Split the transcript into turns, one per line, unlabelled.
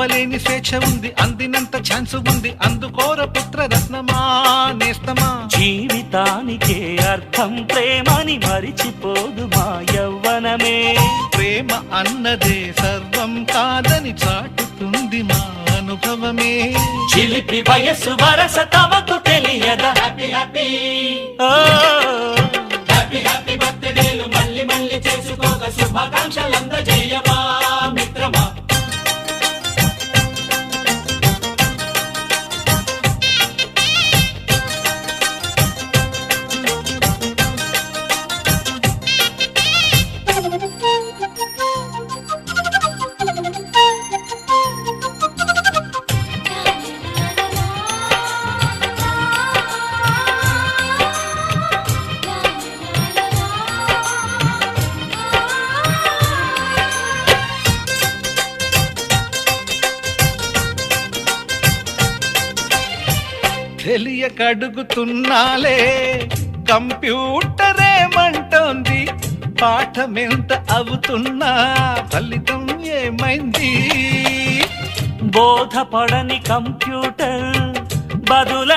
చెప్పలేని స్వేచ్ఛ ఉంది, అందినంత ఛాన్స్ ఉంది, అందుకోర పుత్ర రత్నమా నేస్తమా.
జీవితానికే అర్థం ప్రేమని మరిచిపోదు మా యవ్వనమే.
ప్రేమ అన్నదే సర్వం కాదని చాటుతుంది మా అనుభవమే.
చిలిపి వయస్సు వరస తమకు తెలియదా. హ్యాపీ హ్యాపీ హ్యాపీ హ్యాపీ బర్త్డేలు మళ్ళీ మళ్ళీ చేసుకోక శుభాకాంక్షలందజేయమా మిత్రమా.
తెలియకడుగుతున్నాలే కంప్యూటరేమంటోంది, పాఠమెంత అవుతున్నా ఫలితం ఏమైంది.
బోధపడని కంప్యూటర్ బదుల